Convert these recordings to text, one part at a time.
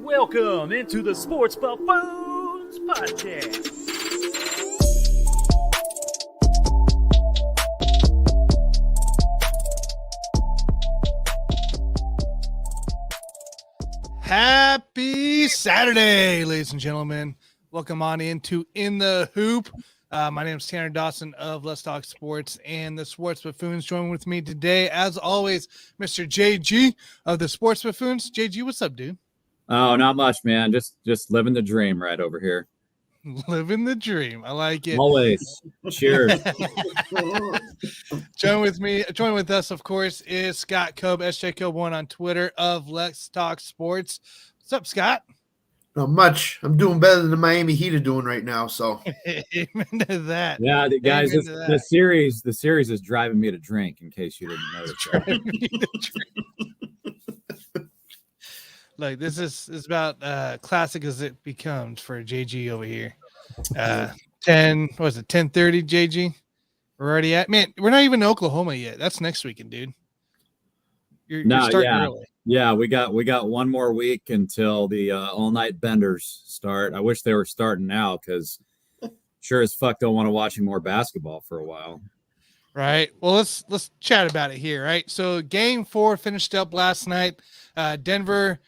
Welcome into the Sports Buffoons Podcast. Happy Saturday, ladies and gentlemen. Welcome on into In the Hoop. My name is Tanner Dawson of Let's Talk Sports and the Sports Buffoons. Joining with me today, as always, Mr. JG of the Sports Buffoons. JG, what's up, dude? Oh, not much, man. Just living the dream right over here. Living the dream. I like it. Always. Cheers. Join with us, of course, is Scott Cobe, SJ Cobe1 on Twitter of Let's Talk Sports. What's up, Scott? Not much. I'm doing better than the Miami Heat are doing right now. So, amen to that. Yeah, guys, the series is driving me to drink. In case you didn't notice that. Like this is about classic as it becomes for JG over here. 10:30, JG? We're already at, man, we're not even in Oklahoma yet. That's next weekend, dude. You're starting early. Yeah, we got one more week until the all-night benders start. I wish they were starting now because sure as fuck don't want to watch any more basketball for a while. Right. Well, let's chat about it here, right? So game 4 finished up last night. Denver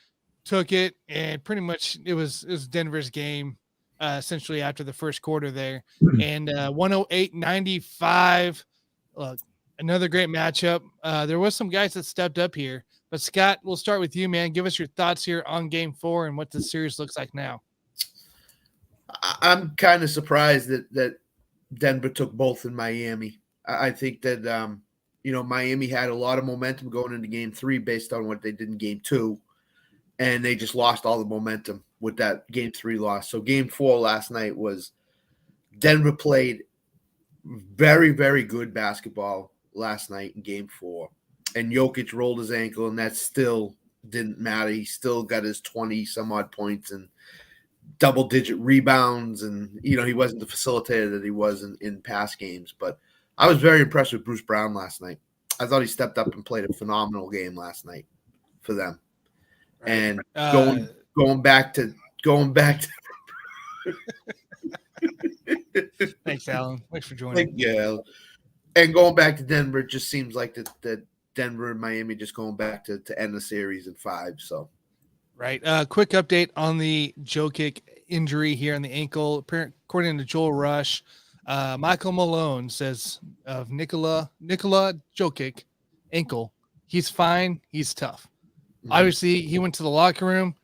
took it, and pretty much it was Denver's game essentially after the first quarter there. And 108-95. Look, another great matchup. There was some guys that stepped up here. But Scott, we'll start with you, man. Give us your thoughts here on game 4 and what the series looks like now. I'm kind of surprised that Denver took both in Miami. I think that Miami had a lot of momentum going into game 3 based on what they did in game 2. And they just lost all the momentum with that game 3 loss. So game 4 last night was Denver played very, very good basketball last night in game 4. And Jokic rolled his ankle, and that still didn't matter. He still got his 20-some-odd points and double-digit rebounds. And, he wasn't the facilitator that he was in past games. But I was very impressed with Bruce Brown last night. I thought he stepped up and played a phenomenal game last night for them. And going back to Thanks, Alan. Thanks for joining. Yeah, and going back to Denver, it just seems like that Denver and Miami just going back to end the series in 5. So, right. Quick update on the Jokic injury here on the ankle. According to Joel Rush, Michael Malone says of Nikola Jokic ankle, he's fine. He's tough. Obviously, he went to the locker room,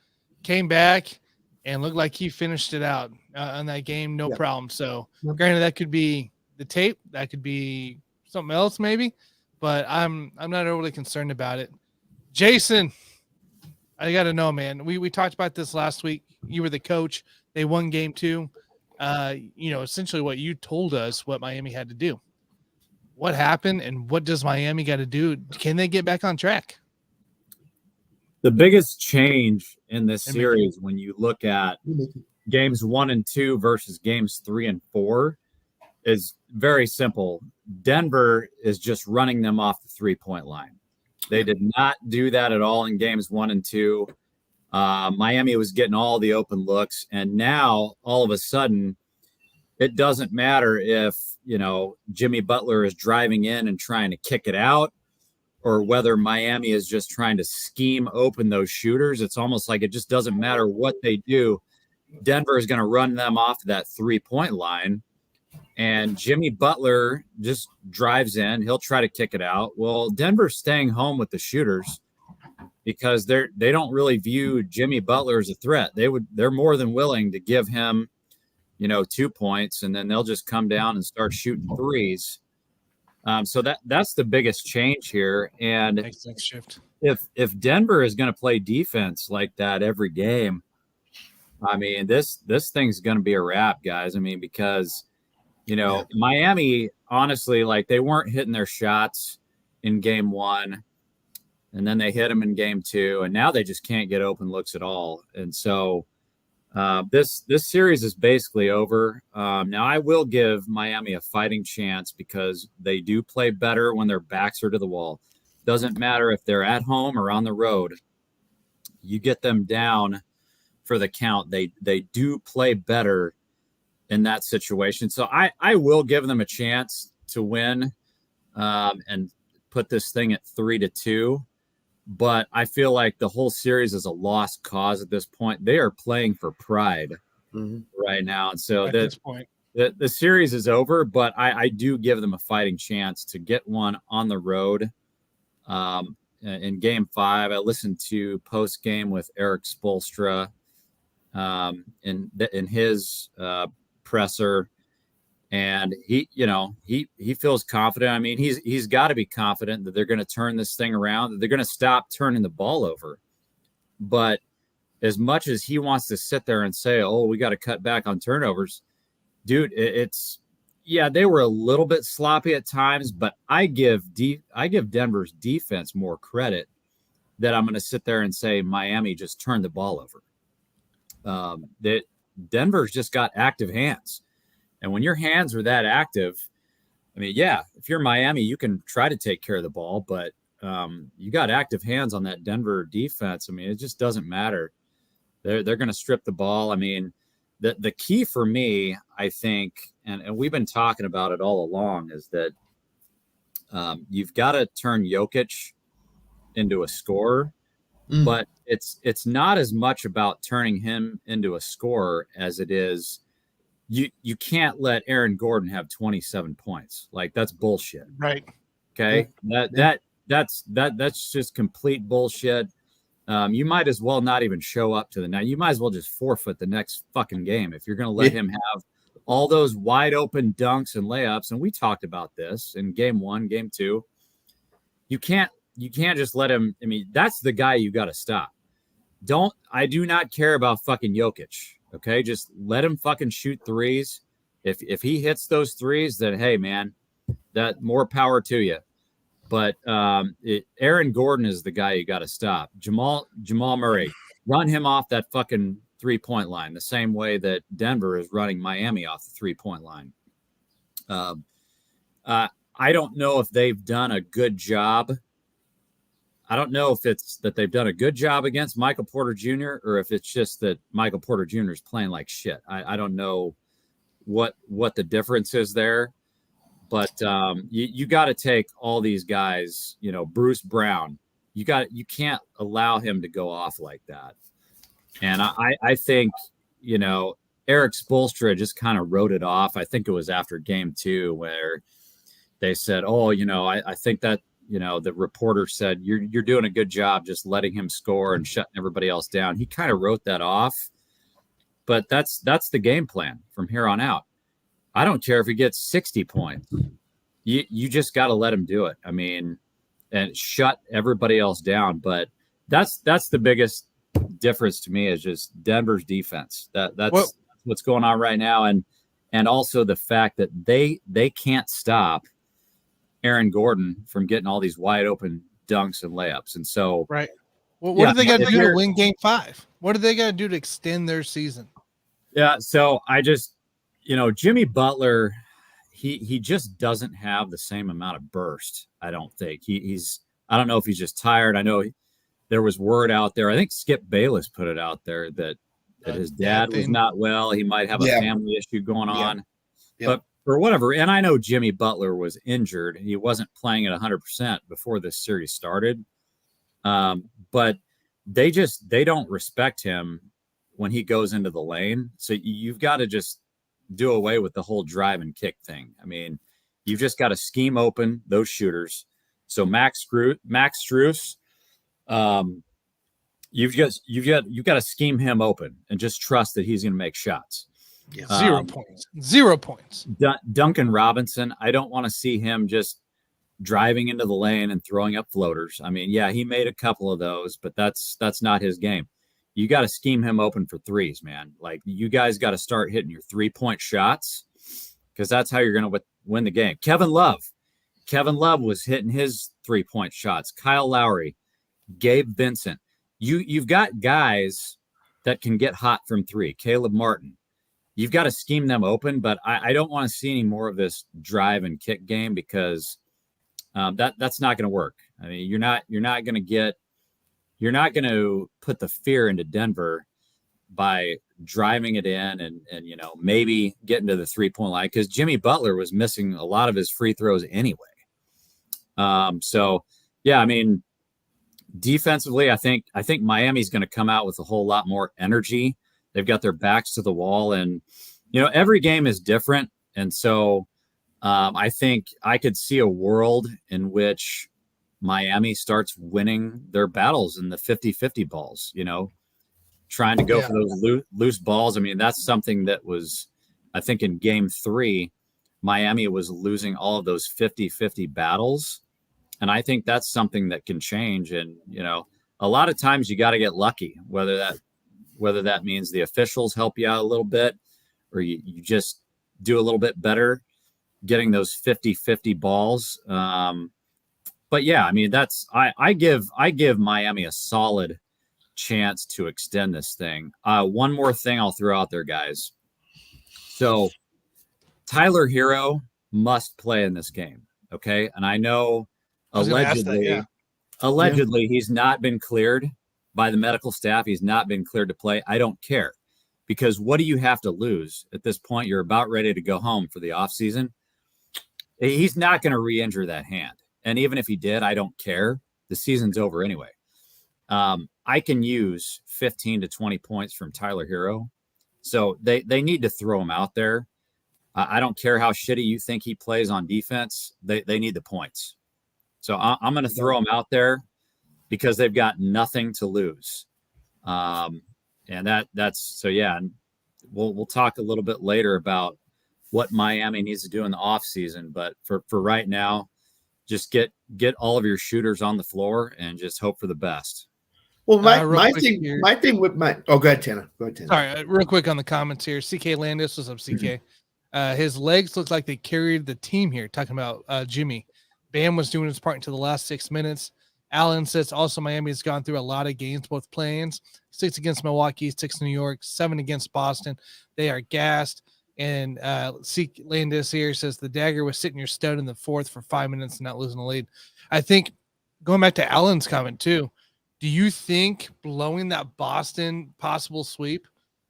came back, and looked like he finished it out on that game, no problem. So, granted, that could be the tape, that could be something else, maybe, but I'm not overly concerned about it. Jason, I got to know, man. We talked about this last week. You were the coach. They won game 2. Essentially, what you told us what Miami had to do. What happened, and what does Miami got to do? Can they get back on track? The biggest change in this series, when you look at games 1 and 2 versus games 3 and 4, is very simple. Denver is just running them off the 3-point line. They did not do that at all in games 1 and 2. Miami was getting all the open looks, and now all of a sudden, it doesn't matter if Jimmy Butler is driving in and trying to kick it out, or whether Miami is just trying to scheme open those shooters. It's almost like it just doesn't matter what they do. Denver is going to run them off that 3-point line, and Jimmy Butler just drives in. He'll try to kick it out. Well, Denver's staying home with the shooters because they don't really view Jimmy Butler as a threat. They're more than willing to give him, 2 points, and then they'll just come down and start shooting threes. So that's the biggest change here. And next shift. If Denver is going to play defense like that every game, I mean, this thing's going to be a wrap, guys. I mean, because, Miami, honestly, like they weren't hitting their shots in game 1, and then they hit them in game 2, and now they just can't get open looks at all. And so this series is basically over. Now, I will give Miami a fighting chance because they do play better when their backs are to the wall. Doesn't matter if they're at home or on the road. You get them down for the count. They do play better in that situation. So I will give them a chance to win and put this thing at 3-2. But I feel like the whole series is a lost cause at this point. They are playing for pride right now. And so at this point, the series is over, but I do give them a fighting chance to get one on the road. In game 5, I listened to post game with Eric Spoelstra in his presser, and he feels confident. I mean, he's got to be confident that they're going to turn this thing around, that they're going to stop turning the ball over. But as much as he wants to sit there and say, "Oh, we got to cut back on turnovers," dude, they were a little bit sloppy at times, but I give Denver's defense more credit that I'm going to sit there and say Miami just turned the ball over. That Denver's just got active hands. And when your hands are that active, I mean, yeah, if you're Miami, you can try to take care of the ball, but you got active hands on that Denver defense. I mean, it just doesn't matter. They're going to strip the ball. I mean, the key for me, I think, and we've been talking about it all along, is that you've got to turn Jokic into a scorer, but it's not as much about turning him into a scorer as it is you can't let Aaron Gordon have 27 points. Like, that's bullshit. Right. Okay. That's just complete bullshit. You might as well not even show up to the night. You might as well just forfeit the next fucking game if you're going to let him have all those wide open dunks and layups. And we talked about this in game 1, game 2. You can't just let him. I mean, that's the guy you got to stop. I do not care about fucking Jokic. Okay. Just let him fucking shoot threes. If he hits those threes, then, hey man, that more power to you. But Aaron Gordon is the guy you got to stop. Jamal Murray, run him off that fucking 3-point line the same way that Denver is running Miami off the 3-point line. I don't know if they've done a good job. I don't know if it's that they've done a good job against Michael Porter Jr. or if it's just that Michael Porter Jr. is playing like shit. I don't know what the difference is there. But you got to take all these guys, Bruce Brown, you can't allow him to go off like that. And I think, Eric Spoelstra just kind of wrote it off. I think it was after game 2 where they said, I think that, the reporter said, you're doing a good job just letting him score and shutting everybody else down. He kind of wrote that off. But that's the game plan from here on out. I don't care if he gets 60 points. You just got to let him do it. I mean, and shut everybody else down. But that's the biggest difference to me is just Denver's defense. That's what's going on right now. And also the fact that they can't stop Aaron Gordon from getting all these wide open dunks and layups. And so, right. Well, what do they got to do to win game 5? What do they got to do to extend their season? Yeah. So I just, Jimmy Butler, he just doesn't have the same amount of burst. I don't think I don't know if he's just tired. I know there was word out there. I think Skip Bayless put it out there that his dad was not well. He might have a family issue going on, but for whatever. And I know Jimmy Butler was injured. He wasn't playing at 100% before this series started. But they don't respect him when he goes into the lane. So you've got to just do away with the whole drive and kick thing. I mean, you've just got to scheme open those shooters. So Max Strus, you've got to scheme him open and just trust that he's going to make shots. Yeah. 0 points. Duncan Robinson, I don't want to see him just driving into the lane and throwing up floaters. I mean, yeah, he made a couple of those, but that's not his game. You got to scheme him open for threes, man. Like, you guys got to start hitting your 3-point shots because that's how you're going to win the game. Kevin Love was hitting his 3-point shots. Kyle Lowry, Gabe Vincent. You've got guys that can get hot from 3. Caleb Martin. You've got to scheme them open, but I don't want to see any more of this drive and kick game because that's not going to work. I mean, you're not going to put the fear into Denver by driving it in and maybe getting to the 3-point line, because Jimmy Butler was missing a lot of his free throws anyway. So yeah, I mean, defensively, I think Miami's going to come out with a whole lot more energy. They've got their backs to the wall, and every game is different, and so I think I could see a world in which Miami starts winning their battles in the 50-50 balls, trying to go for those loose balls. I mean, that's something that was, I think in game 3, Miami was losing all of those 50-50 battles. And I think that's something that can change. And, a lot of times you got to get lucky, whether that means the officials help you out a little bit, or you just do a little bit better getting those 50-50 balls. But yeah, I mean, I give Miami a solid chance to extend this thing. One more thing I'll throw out there, guys. So Tyler Hero must play in this game. Okay. And I know allegedly he's not been cleared by the medical staff. He's not been cleared to play. I don't care, because what do you have to lose at this point? You're about ready to go home for the offseason. He's not going to re-injure that hand. And even if he did, I don't care. The season's over anyway. I can use 15 to 20 points from Tyler Hero. So they need to throw him out there. I don't care how shitty you think he plays on defense. They need the points. So I'm going to throw him out there because they've got nothing to lose. And that's so, yeah. And we'll talk a little bit later about what Miami needs to do in the offseason. But for right now, just get all of your shooters on the floor and just hope for the best. Well, my thing with go ahead, Tanner. Sorry, real quick on the comments here. CK Landis, what's up, CK? His legs look like they carried the team here. Talking about Jimmy. Bam was doing his part until the last 6 minutes. Allen says also Miami has gone through a lot of games, both play-ins, 6 against Milwaukee, 6 New York, 7 against Boston. They are gassed. And CK Landis here says the dagger was sitting your stud in the fourth for 5 minutes and not losing the lead. I think going back to Allen's comment too, do you think blowing that Boston possible sweep,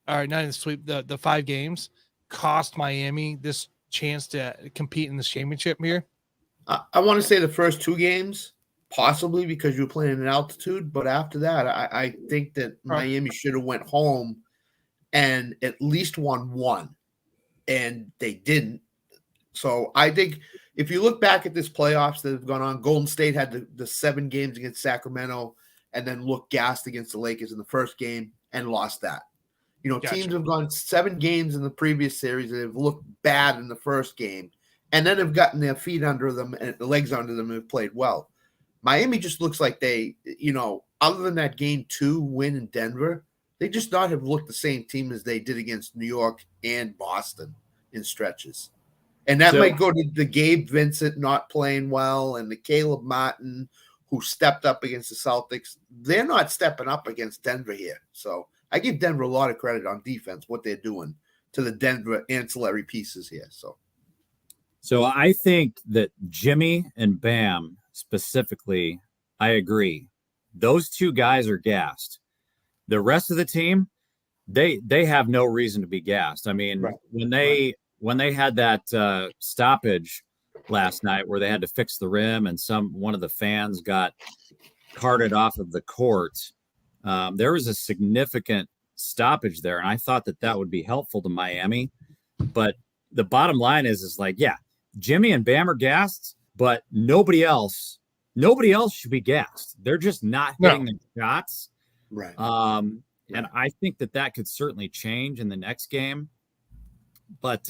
or not a sweep, the 5 games, cost Miami this chance to compete in this championship here? I want to say the first 2 games, possibly because you're playing in altitude. But after that, I think that Miami should have went home and at least won 1. And they didn't. So I think if you look back at this playoffs that have gone on, Golden State had the 7 games against Sacramento and then looked gassed against the Lakers in the first game and lost that. Gotcha. Teams have gone 7 games in the previous series that have looked bad in the first game and then have gotten their feet under them and the legs under them and have played well. Miami just looks like they, other than that game 2 win in Denver, they just not have looked the same team as they did against New York and Boston in stretches. And that might go to the Gabe Vincent not playing well and the Caleb Martin who stepped up against the Celtics. They're not stepping up against Denver here. So I give Denver a lot of credit on defense, what they're doing to the Denver ancillary pieces here. So I think that Jimmy and Bam specifically, I agree. Those 2 guys are gassed. The rest of the team, they have no reason to be gassed. I mean, when they had that stoppage last night where they had to fix the rim and one of the fans got carted off of the court, there was a significant stoppage there, and I thought that would be helpful to Miami. But the bottom line is like, yeah, Jimmy and Bam are gassed, but nobody else should be gassed. They're just not hitting their shots. Right. And I think that could certainly change in the next game. But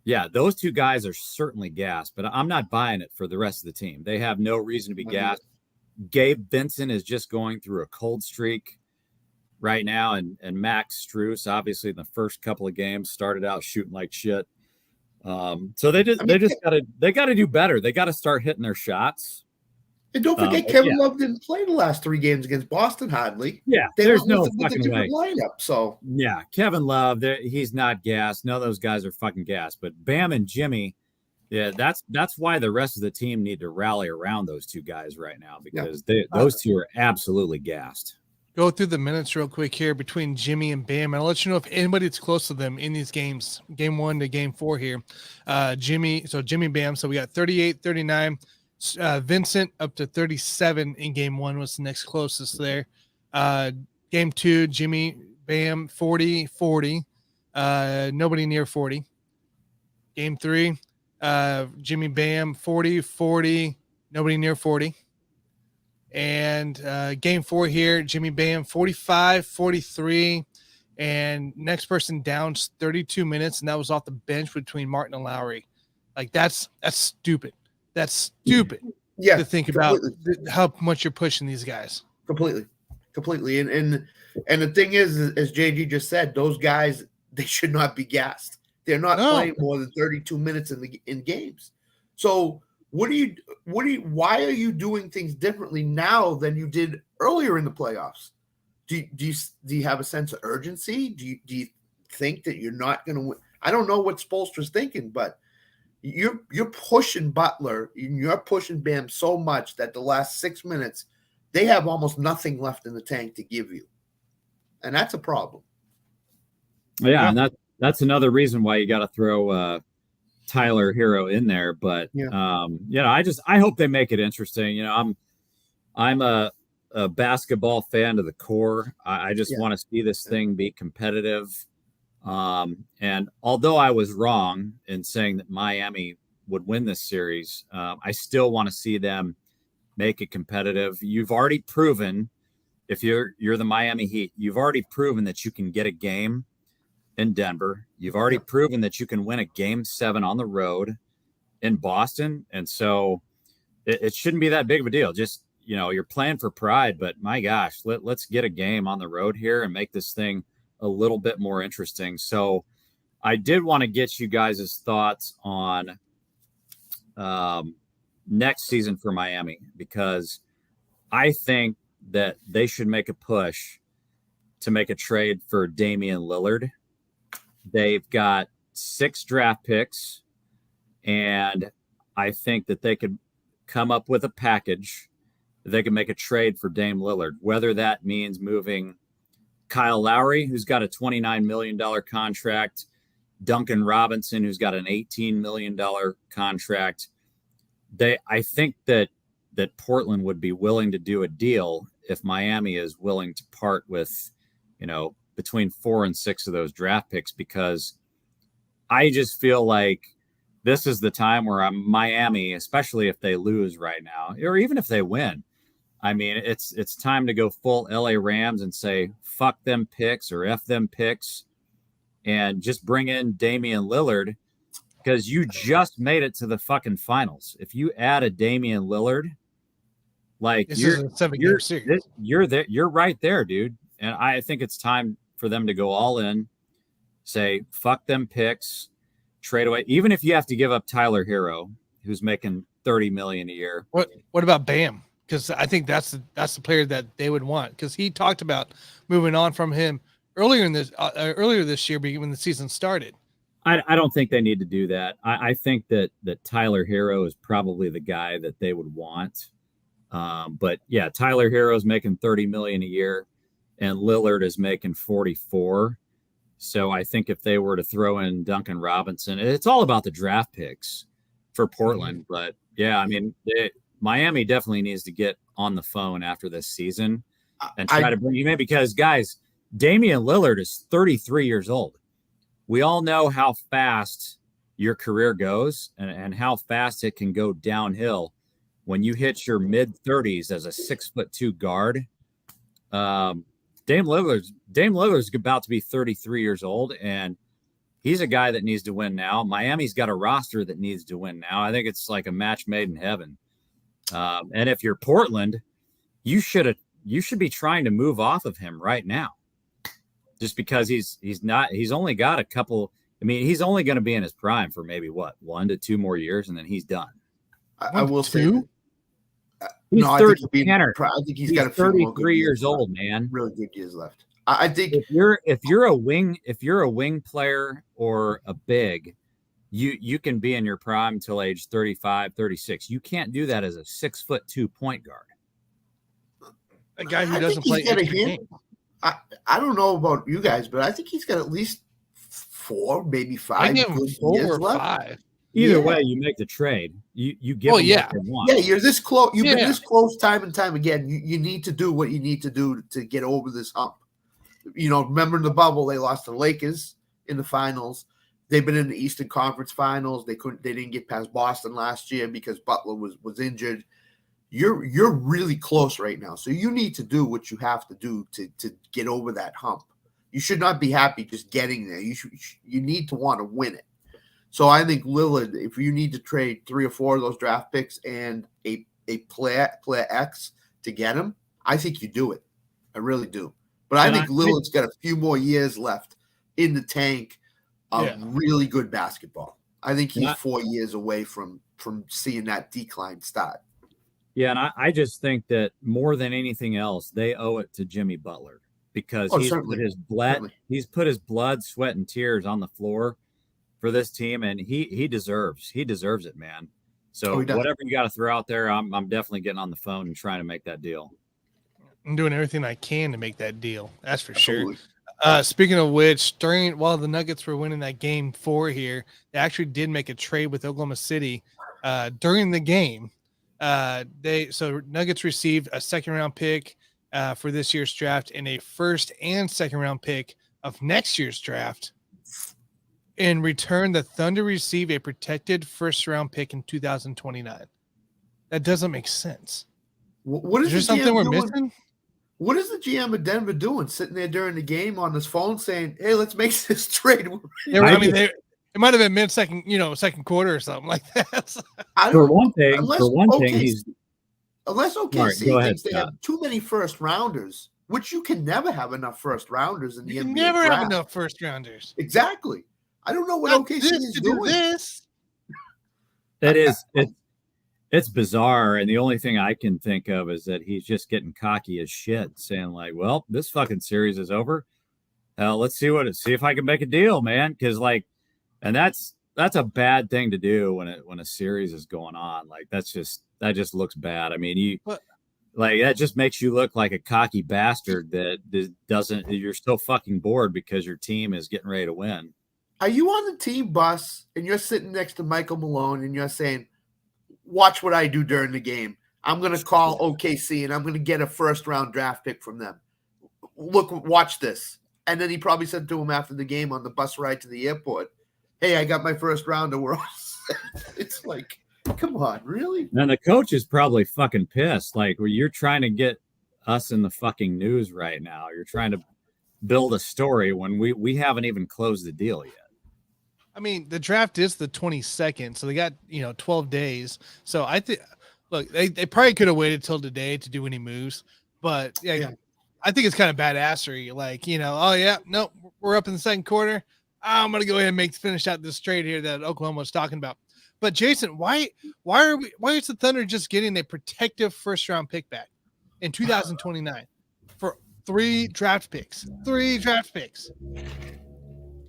yeah, those 2 guys are certainly gassed, but I'm not buying it for the rest of the team. They have no reason to be gassed. Gabe Vincent is just going through a cold streak right now, and Max Strus, obviously in the first couple of games, started out shooting like shit. So they just got to do better. They got to start hitting their shots. And don't forget, Kevin Love didn't play the last 3 games against Boston hardly. Yeah, there's no fucking way. Lineup, so yeah, Kevin Love, he's not gassed. No, those guys are fucking gassed. But Bam and Jimmy, yeah, that's why the rest of the team need to rally around those 2 guys right now, because those 2 are absolutely gassed. go through the minutes real quick here between Jimmy and Bam. And I'll let you know if anybody that's close to them in these games, game 1 to game 4 here. Jimmy Bam. So we got 38, 39. Vincent up to 37 in game 1 was the next closest there. Game 2, Jimmy Bam 40, 40. Nobody near 40. Game 3, Jimmy Bam 40, 40. Nobody near 40. And game 4 here, Jimmy Bam 45, 43. And next person down 32 minutes, and that was off the bench between Martin and Lowry. Like that's stupid. That's stupid. Yeah, to think about how much you're pushing these guys. Completely. And the thing is, as JG just said, those guys, they should not be gassed. They're not playing more than 32 minutes in games. So why are you doing things differently now than you did earlier in the playoffs? Do you have a sense of urgency? Do you think that you're not going to win? I don't know what Spoelstra's thinking, but you're pushing Butler, you're pushing Bam so much that the last 6 minutes they have almost nothing left in the tank to give you, and that's a problem. Yeah, and that's another reason why you got to throw Tyler Hero in there. But I hope they make it interesting. I'm a basketball fan to the core. I just want to see this thing be competitive. And although I was wrong in saying that Miami would win this series, I still want to see them make it competitive. You've already proven, if you're the Miami Heat, you've already proven that you can get a game in Denver. You've already proven that you can win a game 7 on the road in Boston. And so it shouldn't be that big of a deal. Just, you're playing for pride, but my gosh, let's get a game on the road here and make this thing a little bit more interesting. So I did want to get you guys' thoughts on next season for Miami, because I think that they should make a push to make a trade for Damian Lillard. They've got 6 draft picks, and I think that they could come up with a package that they can make a trade for Dame Lillard, whether that means moving Kyle Lowry, who's got a $29 million contract, Duncan Robinson, who's got an $18 million contract. I think that Portland would be willing to do a deal if Miami is willing to part with, between 4 and 6 of those draft picks, because I just feel like this is the time where Miami, especially if they lose right now, or even if they win, I mean, it's time to go full LA Rams and say, fuck them picks or F them picks, and just bring in Damian Lillard, because you just made it to the fucking finals. If you add a Damian Lillard, like you're right there, dude. And I think it's time for them to go all in, say, fuck them picks, trade away. Even if you have to give up Tyler Hero, who's making $30 million a year. What about Bam? Because I think that's the player that they would want, because he talked about moving on from him earlier this year when the season started. I don't think they need to do that. I think that Tyler Hero is probably the guy that they would want. But yeah, Tyler Hero is making $30 million a year, and Lillard is making 44. So I think if they were to throw in Duncan Robinson, it's all about the draft picks for Portland. Mm-hmm. But yeah, I mean, Miami definitely needs to get on the phone after this season and try to bring him in, because guys, Damian Lillard is 33 years old. We all know how fast your career goes and how fast it can go downhill when you hit your mid 30s as a 6'2" guard. Dame Lillard's about to be 33 years old, and he's a guy that needs to win now. Miami's got a roster that needs to win now. I think it's like a match made in heaven. And if you're Portland, you should be trying to move off of him right now, just because he's only got a couple. I mean, he's only going to be in his prime for maybe 1 to 2 more years, and then he's done. I will say, he's no, 30. I think he's got a few 33 years old, man. Really good years left. I think if you're a wing player or a big, you can be in your prime until age 35, 36. You can't do that as a 6'2" point guard. A guy who I doesn't think play he's got a extra hint. games. I don't know about you guys, but I think he's got at least 4, maybe I 5 give him good 4 years or left. 5. Either Yeah. way, you make the trade. You give Oh, them yeah. what they want. Yeah, you're this close. You've been Yeah. this close time and time again. You need to do what you need to do to get over this hump. Remember in the bubble, they lost to the Lakers in the finals. They've been in the Eastern Conference Finals. They didn't get past Boston last year because Butler was injured. You're really close right now. So you need to do what you have to do to get over that hump. You should not be happy just getting there. You need to want to win it. So I think Lillard, if you need to trade 3 or 4 of those draft picks and a player X to get him, I think you do it. I really do. But I think Lillard's got a few more years left in the tank of really good basketball. I think he's 4 years away from seeing that decline start. Yeah, and I just think that more than anything else, they owe it to Jimmy Butler because he's put his blood, sweat, and tears on the floor for this team, and he deserves it, man. So whatever you got to throw out there, I'm definitely getting on the phone and trying to make that deal. I'm doing everything I can to make that deal. That's for sure. Speaking of which, while the Nuggets were winning that game 4 here, they actually did make a trade with Oklahoma City during the game. Nuggets received a 2nd-round pick for this year's draft and a 1st and 2nd-round pick of next year's draft. In return, the Thunder receive a protected 1st-round pick in 2029. That doesn't make sense. What is there something we're missing? What is the GM of Denver doing? Sitting there during the game on his phone saying, "Hey, let's make this trade." It might have been mid-second, second quarter or something like that. For one thing, unless OKC thinks they have too many 1st-rounders, which you can never have enough 1st-rounders in the NBA. You can never have enough 1st-rounders. Exactly. I don't know what OKC is doing. It's bizarre, and the only thing I can think of is that he's just getting cocky as shit, saying like, "Well, this fucking series is over. Let's see if I can make a deal, man." Because and that's a bad thing to do when a series is going on. Like that just looks bad. I mean, that just makes you look like a cocky bastard that doesn't. You're still fucking bored because your team is getting ready to win. Are you on the team bus and you're sitting next to Michael Malone and you're saying, "Watch what I do during the game. I'm going to call OKC and I'm going to get a 1st-round draft pick from them. Look, watch this." And then he probably said to him after the game on the bus ride to the airport, "Hey, I got my 1st-rounder." We're all set. It's like, come on, really? And the coach is probably fucking pissed. Like, you're trying to get us in the fucking news right now. You're trying to build a story when we haven't even closed the deal yet. I mean, the draft is the 22nd, so they got 12 days. So I think, look, they probably could have waited till today to do any moves, but I think it's kind of badassery. Like, we're up in the 2nd quarter. I'm gonna go ahead and finish out this trade here that Oklahoma was talking about. But Jason, why is the Thunder just getting a protective 1st-round pick back in 2029 for 3 draft picks? 3 draft picks.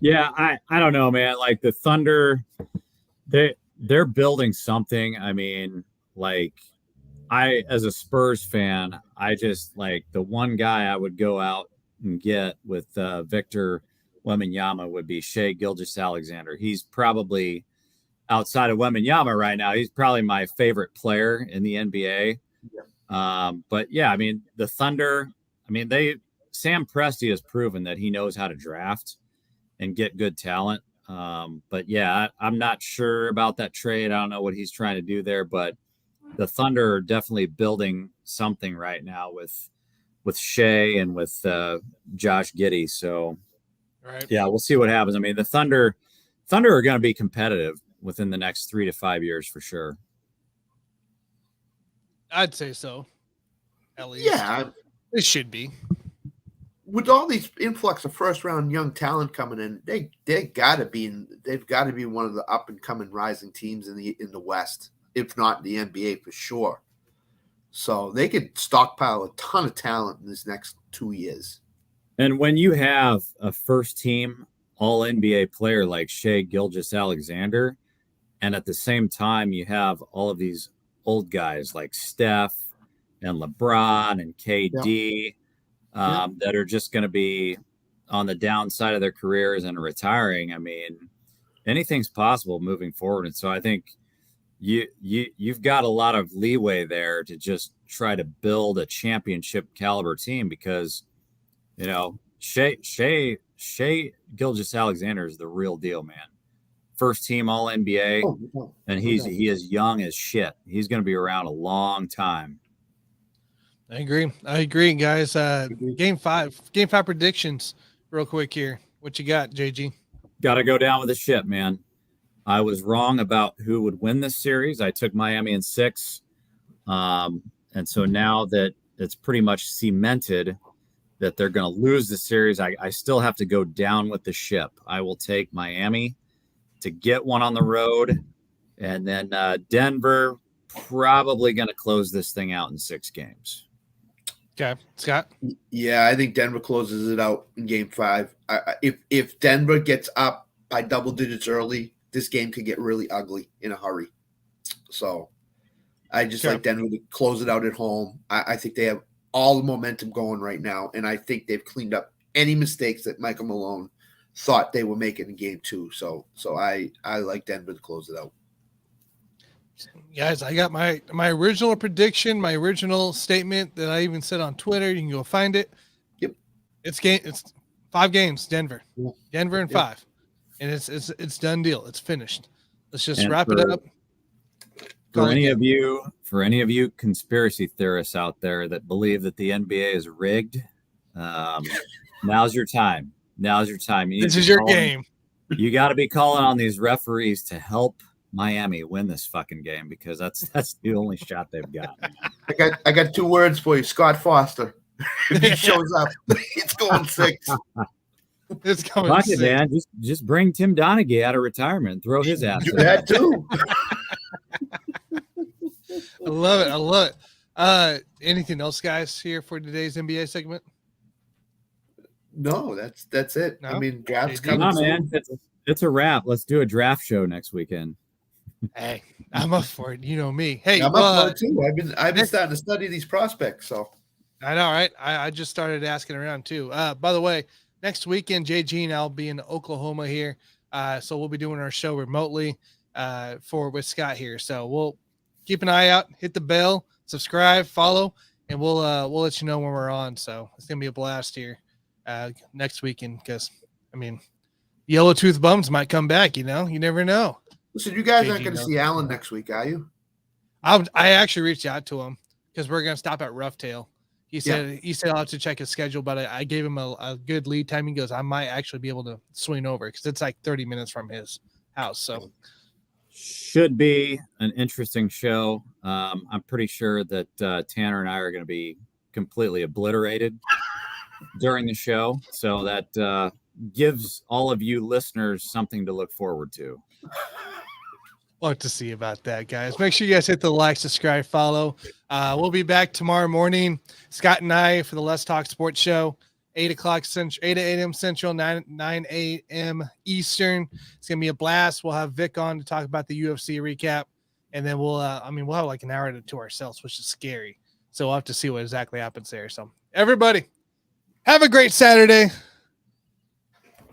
Yeah, I don't know, man. Like the Thunder, they're building something. I mean, like as a Spurs fan, I just like the one guy I would go out and get with Victor Wembanyama would be Shai Gilgeous-Alexander. He's probably outside of Wembanyama right now. He's probably my favorite player in the NBA. Yeah. But yeah, I mean the Thunder. I mean Sam Presti has proven that he knows how to draft and get good talent. But yeah, I'm not sure about that trade. I don't know what he's trying to do there, but the Thunder are definitely building something right now with Shea and with Josh Giddey. So yeah, we'll see what happens. I mean, the Thunder are going to be competitive within the next 3 to 5 years for sure. I'd say so. At least. Yeah. It should be. With all these influx of 1st-round young talent coming in, they've got to be one of the up and coming rising teams in the West, if not the NBA for sure. So they could stockpile a ton of talent in this next 2 years. And when you have a 1st-team All NBA player like Shai Gilgeous-Alexander, and at the same time you have all of these old guys like Steph and LeBron and KD that are just going to be on the downside of their careers and retiring. I mean, anything's possible moving forward. And so I think you've got a lot of leeway there to just try to build a championship caliber team because, you know, Shea Gilgeous-Alexander is the real deal, man. First team All NBA, and he is young as shit. He's going to be around a long time. I agree, guys. Game five predictions, real quick here. What you got, JG? Got to go down with the ship, man. I was wrong about who would win this series. I took Miami in 6. And so now that it's pretty much cemented that they're going to lose the series, I still have to go down with the ship. I will take Miami to get one on the road. And then Denver probably going to close this thing out in 6 games. Okay. Scott? Yeah, I think Denver closes it out in game 5. If Denver gets up by double digits early, this game could get really ugly in a hurry. So I just like Denver to close it out at home. I think they have all the momentum going right now, and I think they've cleaned up any mistakes that Michael Malone thought they were making in game 2. So I like Denver to close it out. Guys, I got my original prediction, my original statement that I even said on Twitter. You can go find it. Yep. It's 5 games, Denver. Yeah. Denver in 5. And it's done deal. It's finished. Let's just wrap it up. For any of you conspiracy theorists out there that believe that the NBA is rigged, now's your time. This is your game. You got to be calling on these referees to help Miami win this fucking game because that's the only shot they've got. I got 2 words for you. Scott Foster. If he shows up, it's going 6. It's coming. Fuck it, man. Just bring Tim Donaghy out of retirement and throw his ass. That too. I love it. Anything else, guys, here for today's NBA segment? No, that's it. No? I mean, draft's Come coming. Man. It's a wrap. Let's do a draft show next weekend. Hey, I'm up for it. You know me. Hey, I'm up for it too. I've been starting to study these prospects. So I know, right? I just started asking around too. By the way, next weekend, JG and I'll be in Oklahoma here. So we'll be doing our show remotely with Scott here. So we'll keep an eye out, hit the bell, subscribe, follow, and we'll let you know when we're on. So it's gonna be a blast here next weekend because I mean, yellow tooth bums might come back. You know, you never know. listen, you guys JG aren't going to knows. see Alan next week, are you? I actually reached out to him because we're gonna stop at Roughtail. He said I'll have to check his schedule, but I gave him a good lead time. He goes, I might actually be able to swing over because it's like 30 minutes from his house. So should be an interesting show. I'm pretty sure that Tanner and I are going to be completely obliterated during the show. So that gives all of you listeners something to look forward to. What to see about that, guys. Make sure you guys hit the like, subscribe, follow. We'll be back tomorrow morning, Scott and I, for the Let's Talk Sports Show, 8 a.m. Central, 9 a.m. Eastern. It's gonna be a blast. We'll have Vic on to talk about the UFC recap, and then we'll have like an hour to ourselves, which is scary. So we'll have to see what exactly happens there. So everybody, have a great Saturday.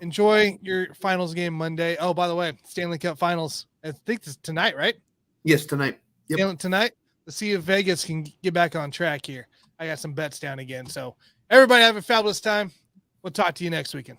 Enjoy your finals game Monday. Oh, by the way, Stanley Cup Finals. I think it's tonight, right? Yes, tonight. Yep. Tonight. Let's see if Vegas can get back on track here. I got some bets down again. So everybody have a fabulous time. We'll talk to you next weekend.